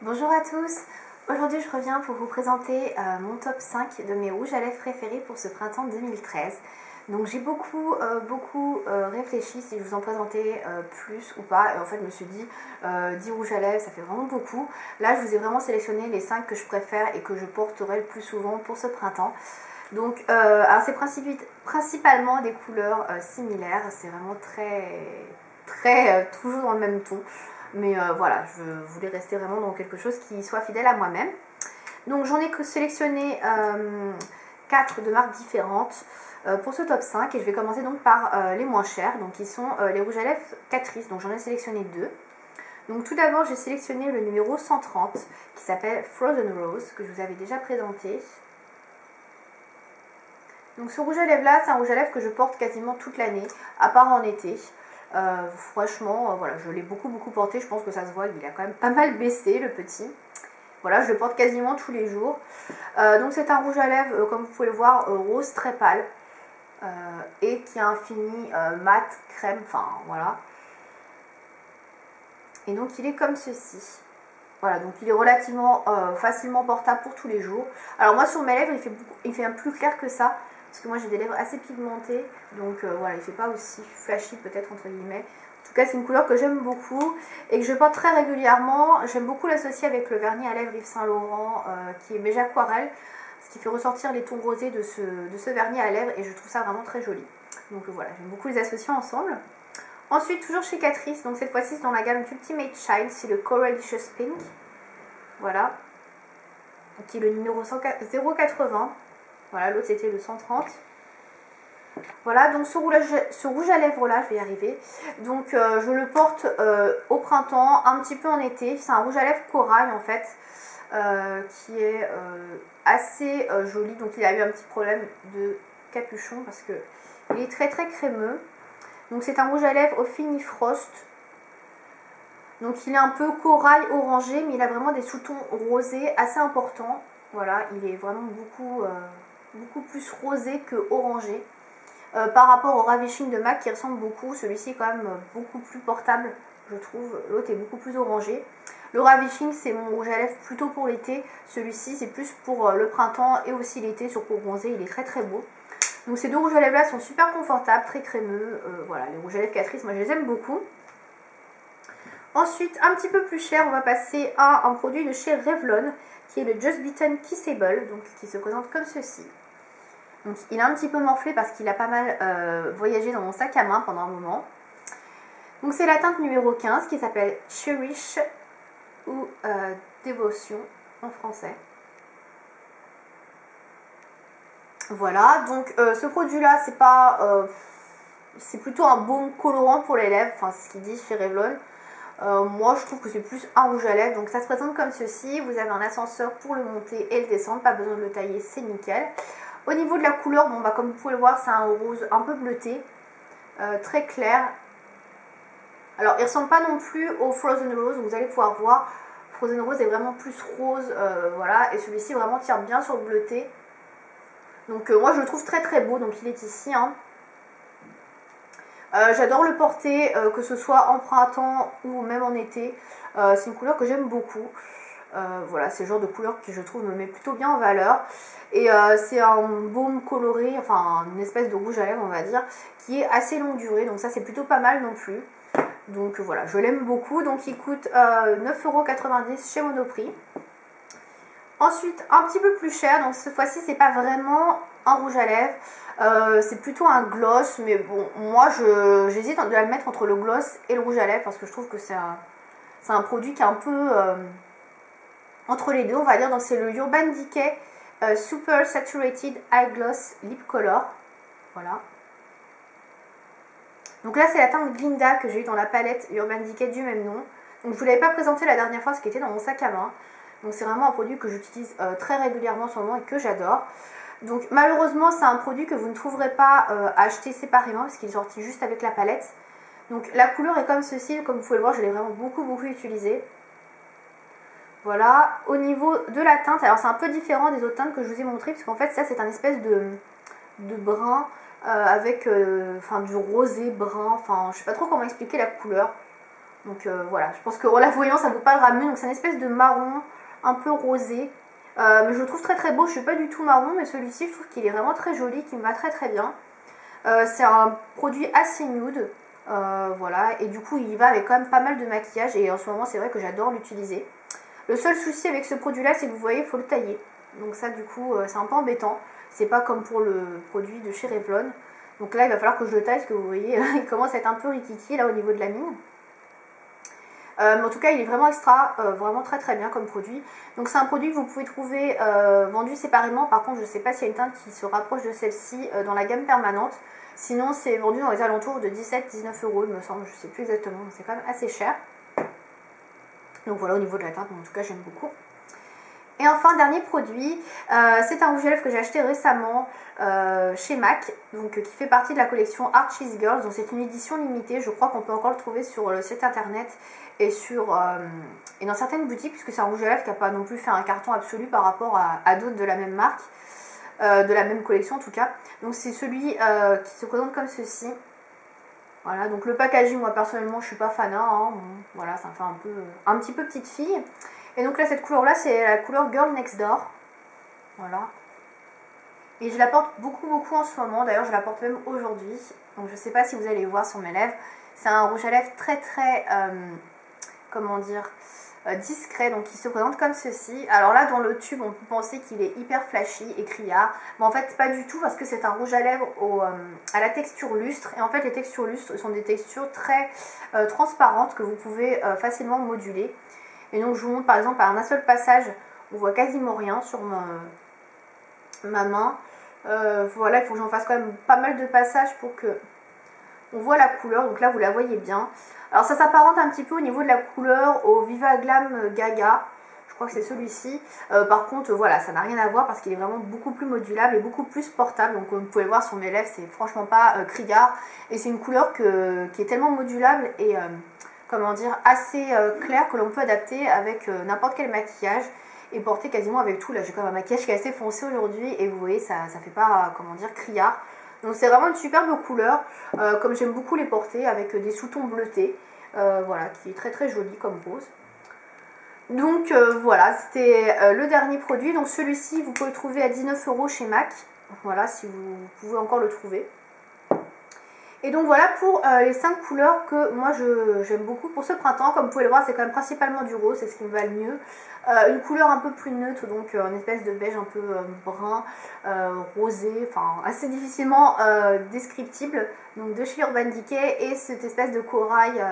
Bonjour à tous, aujourd'hui je reviens pour vous présenter mon top 5 de mes rouges à lèvres préférés pour ce printemps 2013. Donc j'ai beaucoup réfléchi si je vous en présentais plus ou pas, et en fait je me suis dit 10 rouges à lèvres ça fait vraiment beaucoup. Là je vous ai vraiment sélectionné les 5 que je préfère et que je porterai le plus souvent pour ce printemps. Donc alors c'est principalement des couleurs similaires, c'est vraiment très toujours dans le même ton. Mais voilà, je voulais rester vraiment dans quelque chose qui soit fidèle à moi-même. Donc j'en ai sélectionné 4 de marques différentes pour ce top 5. Et je vais commencer donc par les moins chers, donc qui sont les rouges à lèvres Catrice. Donc j'en ai sélectionné 2. Donc tout d'abord j'ai sélectionné le numéro 130 qui s'appelle Frozen Rose, que je vous avais déjà présenté. Donc ce rouge à lèvres là, c'est un rouge à lèvres que je porte quasiment toute l'année, à part en été. Franchement, voilà, je l'ai beaucoup porté, je pense que ça se voit, il a quand même pas mal baissé le petit. Voilà, je le porte quasiment tous les jours. Donc c'est un rouge à lèvres, comme vous pouvez le voir, rose très pâle. Et qui a un fini mat, crème, enfin voilà. Et donc il est comme ceci. Voilà, donc il est relativement facilement portable pour tous les jours. Alors moi sur mes lèvres, il fait un plus clair que ça. Parce que moi j'ai des lèvres assez pigmentées, donc voilà, il ne fait pas aussi flashy peut-être entre guillemets. En tout cas c'est une couleur que j'aime beaucoup et que je porte très régulièrement. J'aime beaucoup l'associer avec le vernis à lèvres Yves Saint Laurent qui est beige aquarelle, ce qui fait ressortir les tons rosés de ce vernis à lèvres et je trouve ça vraiment très joli. Donc voilà, j'aime beaucoup les associer ensemble. Ensuite toujours chez Catrice, donc cette fois-ci dans la gamme Ultimate Shine, c'est le Coralicious Pink. Voilà, qui est le numéro 080. Voilà, l'autre c'était le 130. Voilà, donc ce rouge à lèvres là, je vais y arriver. Donc je le porte au printemps, un petit peu en été. C'est un rouge à lèvres corail en fait, qui est assez joli. Donc il a eu un petit problème de capuchon parce que il est très crémeux. Donc c'est un rouge à lèvres au Fini Frost. Donc il est un peu corail orangé, mais il a vraiment des sous-tons rosés assez importants. Voilà, il est vraiment beaucoup plus rosé que orangé. Par rapport au Ravishing de MAC qui ressemble beaucoup, celui-ci est quand même beaucoup plus portable, je trouve. L'autre est beaucoup plus orangé. Le Ravishing c'est mon rouge à lèvres plutôt pour l'été. Celui-ci c'est plus pour le printemps et aussi l'été sur peau bronzée. Il est très beau. Donc ces deux rouges à lèvres là sont super confortables, très crémeux. Voilà, les rouges à lèvres Catrice, moi je les aime beaucoup. Ensuite, un petit peu plus cher, on va passer à un produit de chez Revlon qui est le Just Bitten Kissable, donc qui se présente comme ceci. Donc il est un petit peu morflé parce qu'il a pas mal voyagé dans mon sac à main pendant un moment. Donc c'est la teinte numéro 15 qui s'appelle Cherish ou Dévotion en français. Voilà, donc ce produit là c'est pas c'est plutôt un baume colorant pour les lèvres, enfin c'est ce qu'ils disent chez Revlon. Moi je trouve que c'est plus un rouge à lèvres, donc ça se présente comme ceci. Vous avez un ascenseur pour le monter et le descendre, pas besoin de le tailler, c'est nickel. Au niveau de la couleur, bon, bah, comme vous pouvez le voir, c'est un rose un peu bleuté, très clair. Alors, il ne ressemble pas non plus au Frozen Rose, vous allez pouvoir voir. Frozen Rose est vraiment plus rose, voilà, et celui-ci vraiment tire bien sur le bleuté. Donc, moi je le trouve très beau, donc il est ici. Hein. J'adore le porter, que ce soit en printemps ou même en été. C'est une couleur que j'aime beaucoup. Voilà, c'est le genre de couleur qui je trouve me met plutôt bien en valeur. Et c'est un baume coloré, enfin une espèce de rouge à lèvres on va dire, qui est assez longue durée, donc ça c'est plutôt pas mal non plus. Donc voilà, je l'aime beaucoup, donc il coûte 9,90 € chez Monoprix. Ensuite, un petit peu plus cher, donc cette fois-ci c'est pas vraiment un rouge à lèvres, c'est plutôt un gloss, mais bon, moi j'hésite à le mettre entre le gloss et le rouge à lèvres parce que je trouve que c'est un produit qui est un peu entre les deux, on va dire. Donc c'est le Urban Decay Super Saturated Eye Gloss Lip Color, voilà. Donc là c'est la teinte Glinda que j'ai eu dans la palette Urban Decay du même nom. Donc je vous l'avais pas présenté la dernière fois, ce qui était dans mon sac à main. Donc c'est vraiment un produit que j'utilise très régulièrement en ce moment et que j'adore. Donc malheureusement c'est un produit que vous ne trouverez pas à acheter séparément parce qu'il est sorti juste avec la palette. Donc la couleur est comme ceci, comme vous pouvez le voir, je l'ai vraiment beaucoup utilisé. Voilà, au niveau de la teinte, alors c'est un peu différent des autres teintes que je vous ai montré, parce qu'en fait ça c'est un espèce de brun avec du rosé brun, enfin je sais pas trop comment expliquer la couleur. Donc voilà, je pense qu'en la voyant ça ne vaut pas le Ramu. Donc c'est une espèce de marron un peu rosé. Mais je le trouve très très beau, je suis pas du tout marron, mais celui-ci je trouve qu'il est vraiment très joli, qui me va très très bien. C'est un produit assez nude, voilà, et du coup il va avec quand même pas mal de maquillage, et en ce moment c'est vrai que j'adore l'utiliser. Le seul souci avec ce produit là, c'est que vous voyez, il faut le tailler, donc ça du coup c'est un peu embêtant, c'est pas comme pour le produit de chez Revlon. Donc là il va falloir que je le taille, parce que vous voyez, il commence à être un peu rikiki là au niveau de la mine. Mais en tout cas il est vraiment extra, vraiment très très bien comme produit. Donc c'est un produit que vous pouvez trouver vendu séparément. Par contre je ne sais pas s'il y a une teinte qui se rapproche de celle-ci dans la gamme permanente. Sinon c'est vendu dans les alentours de 17-19 euros il me semble, je ne sais plus exactement, c'est quand même assez cher. Donc voilà au niveau de la teinte, en tout cas j'aime beaucoup. Et enfin dernier produit, c'est un rouge à lèvres que j'ai acheté récemment chez MAC, donc qui fait partie de la collection Archie's Girls. Donc c'est une édition limitée, je crois qu'on peut encore le trouver sur le site internet et dans certaines boutiques, puisque c'est un rouge à lèvres qui n'a pas non plus fait un carton absolu par rapport à d'autres de la même marque, de la même collection en tout cas. Donc c'est celui qui se présente comme ceci. Voilà, donc le packaging, moi personnellement je suis pas fan, hein, bon, voilà, ça me fait un petit peu petite fille. Et donc là cette couleur là c'est la couleur Girl Next Door, voilà. Et je la porte beaucoup en ce moment, d'ailleurs je la porte même aujourd'hui, donc je sais pas si vous allez voir sur mes lèvres. C'est un rouge à lèvres très comment dire, discret, donc il se présente comme ceci. Alors là dans le tube on peut penser qu'il est hyper flashy et criard, mais en fait pas du tout, parce que c'est un rouge à lèvres à la texture lustre, et en fait les textures lustres sont des textures très transparentes que vous pouvez facilement moduler. Et donc je vous montre par exemple à un seul passage, on voit quasiment rien sur ma main. Voilà, il faut que j'en fasse quand même pas mal de passages pour que on voit la couleur. Donc là vous la voyez bien. Alors ça s'apparente un petit peu au niveau de la couleur au Viva Glam Gaga. Je crois que c'est celui-ci. Par contre voilà, ça n'a rien à voir parce qu'il est vraiment beaucoup plus modulable et beaucoup plus portable. Donc comme vous pouvez le voir sur mes lèvres, c'est franchement pas criard. Et c'est une couleur qui est tellement modulable et comment dire, assez clair, que l'on peut adapter avec n'importe quel maquillage et porter quasiment avec tout. Là j'ai quand même un maquillage qui est assez foncé aujourd'hui et vous voyez ça fait pas comment dire criard. Donc c'est vraiment une superbe couleur, comme j'aime beaucoup les porter avec des sous-tons bleutés, voilà, qui est très joli comme rose. Donc voilà, c'était le dernier produit. Donc celui-ci vous pouvez le trouver à 19 € chez MAC, voilà, si vous pouvez encore le trouver. Et donc voilà pour les 5 couleurs que moi j'aime beaucoup pour ce printemps. Comme vous pouvez le voir, c'est quand même principalement du rose, c'est ce qui me va le mieux. Une couleur un peu plus neutre, donc une espèce de beige un peu brun, rosé, enfin assez difficilement descriptible. Donc de chez Urban Decay, et cette espèce de corail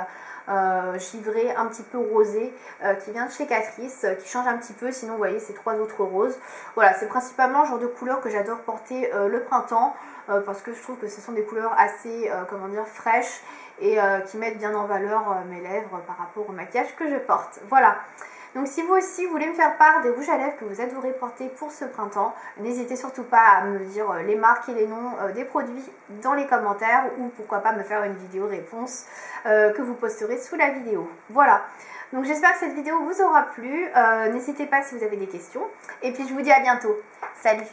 givré un petit peu rosé qui vient de chez Catrice, qui change un petit peu. Sinon vous voyez ces 3 autres roses. Voilà, c'est principalement le genre de couleur que j'adore porter le printemps. Parce que je trouve que ce sont des couleurs assez comment dire, fraîches et qui mettent bien en valeur mes lèvres par rapport au maquillage que je porte. Voilà, donc si vous aussi voulez me faire part des rouges à lèvres que vous adorez porter pour ce printemps, n'hésitez surtout pas à me dire les marques et les noms des produits dans les commentaires, ou pourquoi pas me faire une vidéo réponse que vous posterez sous la vidéo. Voilà, donc j'espère que cette vidéo vous aura plu, n'hésitez pas si vous avez des questions, et puis je vous dis à bientôt, salut!